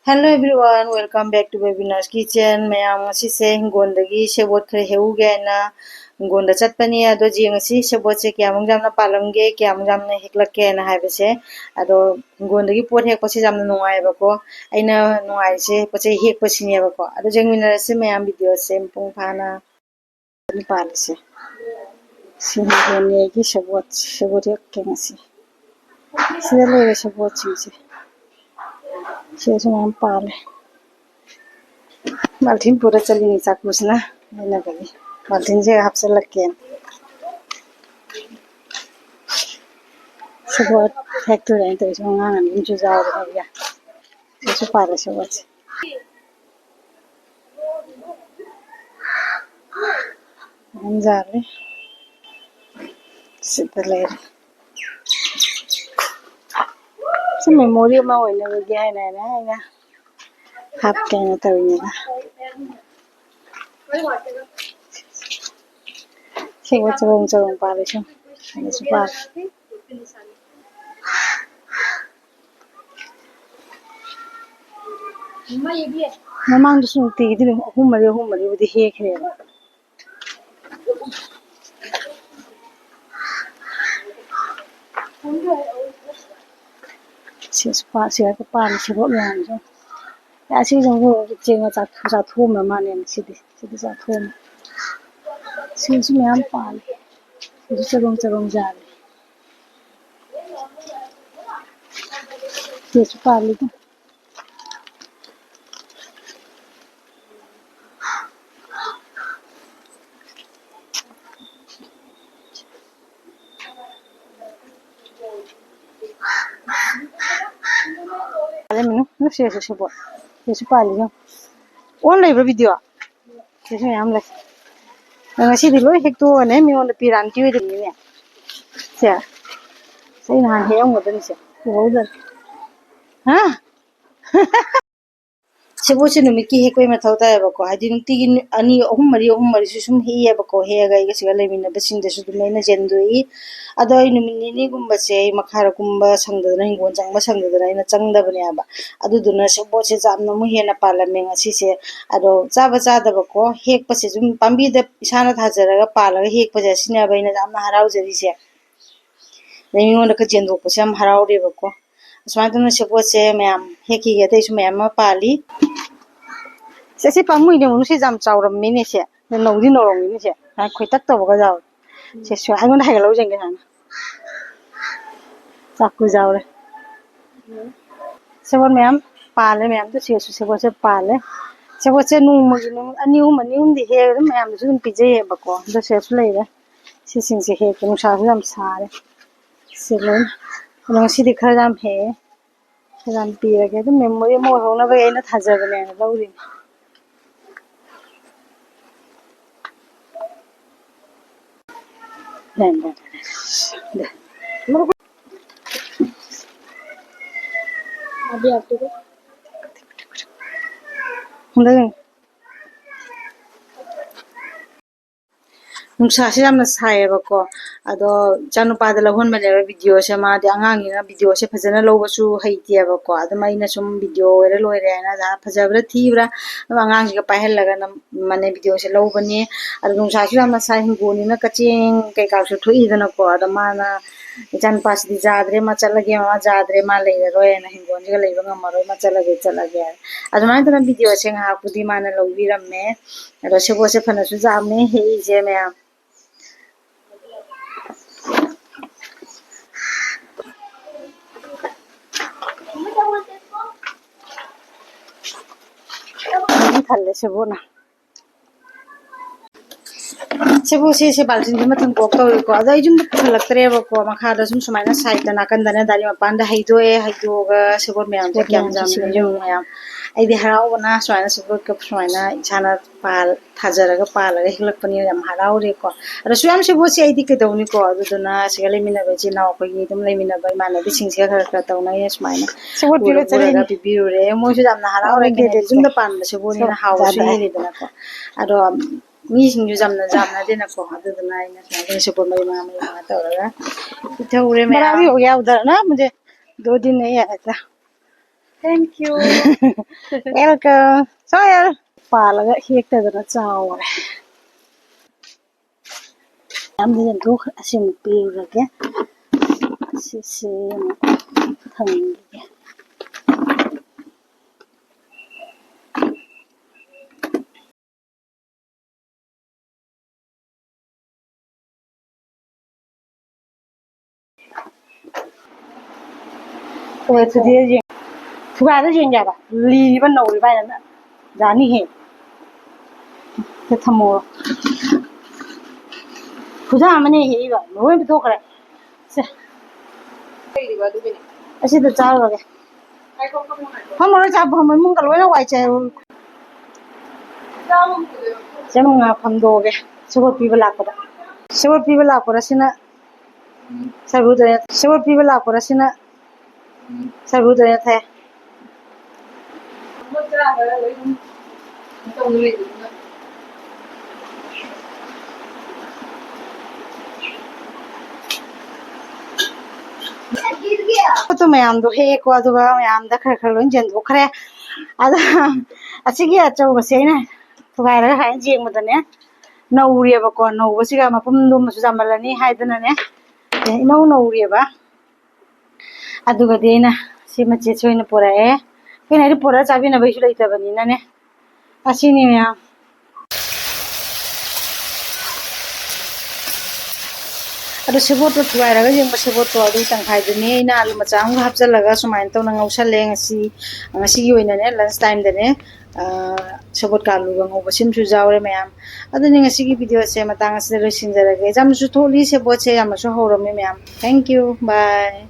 Hello everyone, welcome back to Webinars Kitchen. Mayam ngasi se hingondagi sebot khare heuge na hingonda chatpani ado ji ngasi sebot se kyamung jamna palamge kyamung jamna heklakke na haibese ado hingondagi pot hekpa se jamna nungai bako aina nungai se poche hekpa sine bako ado jengmina se mayam video se pung phana ni palse sinhone gi sebot hekke ngasi sida lere sebot se semua pal Maltin pura चली नहीं चाकूसना ना कभी माल्टीन से आपसे लग के सब factory है तो इसमें आना नहीं जो जाओ भैया सब पाले सब अच्छे हम जा रहे सिद्धले सब मेमोरी में वही ना गया है ना आप कहना तो नहीं ना सब चलूं पाले सब पाल ममांग सुनती हुमरी उदी हेखरे पाल से मैम ऐसे चेंगा चाथोम माने चाथोम मैम पाल चलों जा रही पाली मैंने से पाली ऑन लेब्रा वीडियो से मैम ले लो हेक्टोने मिओन पीरांटी होइदने से सही नहान हेमगदनी से होदर हां sebot numit ki hekoi ma thauta ba ko hadi nungti gi ani ahum mari sum hi ya ba ko he ga ga siga lemina ba sing de su dumena jendui ado ai numit ni gumba se makhara gumba sangdana hingon jangba sangdana ina changda bane ba adu duna sebot se jamna mu hena palame ngasi se ado chaba chada ba ko hek pa se jum pambi da isana thajara ga palaga hek pa ja sina ba ina jamna harau jari se lemingon da ka jendo ko sam harau re ba ko asma sebot se ma'am heki ga te su ma'am ma pali से पामुई ने मुनु से जाम चाउरम मिने से नौदी नौरम मिने से खोइ तक तो बगा जाओ से सु आगन हाय लो जंगे हाना चाकू जाओ रे से मैम पाले मैम तो से पाले से नु मगी नु अनिउ दी हे मैम सु पिजे बको द से सु ले रे से सिंग से हे नु सा जाम सारे से लो नो सी दिखा जाम हे जाम पी रे तो मेमोरी मो होना बे ना थाजा बने लौरी अभी आपको नुंसासे यामना सायेबको अदो चानुपादा लहोनबनेबा वीडियो से मादे आंगांगिना वीडियो से फजना लौबसु हैतियेबको अदमाइना सुम वीडियो ओरे लोइरे ना जा फजबरा थीब्रा आंगांगिगा पाहलगा माने वीडियो से लौबनी अदो नुंसासे यामना साय हिंगोनिना कचिंग कैकासु थोइदनको अदमाना चानुपासदी जाद्रे मा चलगे मा जाद्रे मा लेरोय ना हिंगोनिगा लेबा ngamaroy ma चलगे अदमाइना तना वीडियो से ngaपुदी माना लौबिरमे अदो सेबो से फनसु जामे हे जे मैम खाले सेबोना सेबो से बाल्टिन से मथन कोक तो को अदा इजुम खलक्तरे बको मखादा सुम सुमाइना साइड ना कंदना दारी मपान दा हाइदोगा सेबो मैम से क्याम जाम जो मैम आइदि हरावना सुमाइना सेबो कप सुमाइना इछाना पाल थाजरगा पालगा हिलकपनि याम हरावरे को अदा सुयाम सेबो से आइदि केदौनी को अदुना सेगा लेमिना बे नाव खगि तुम लेमिना बे माने बिसिंग से खरा तौनाय सुमाइना सेबो बिरो चलेगा बिबिरोरे मोसु जामना हरावरे के जुमदा पान सेबो नि हाउसु हेरिदना को अदो मीसिंजु जामना देना को अदुना आइना सुमाइना सेबो मै मा तौरगा इथौरे मै बराबी हो गया उधर ना मुझे 2 दिन नहीं आया था Thank you. Welcome. Soil. Paalaga hektadana chaaware. Yamdin duk asim pirage. Sisi thangi. Oi today je. Thuga da jeng jaba. Li ban no ri ba na. Jani he. Te thamo. Thuga amane he ba. Loi bi thokra. Se. Asida chaawage. Hamara cha bhamai mung ka loina wai cha. Jamanga phamdoge. Sabot piba lakpada. Sabot piba lakpada sina. Sabot piba lakpada sina. Sabut ya thay. To mayam do he ko aduga mayam da khar khar lon jen do khare ada asigi achau base na thugai ra ha jeng madane nauri ba ko no basiga mapum dum su jamalani haidana ne ino nauri ba aduga deina sima che choina pora e kena ri pora chabi na baisu laita bani na ne asini mayam Ada sebot tu tuai raga jeng sebot tu adu tangkai duni ina alu macam hapsal laga sumain tu nang usah leng ngasi yoi na ne lunch time dene sebot kalu bang obasim su jawre mayam adu ni ngasi ki video se matang se resin jara ge jam su tholi sebot se jam su horom mayam thank you bye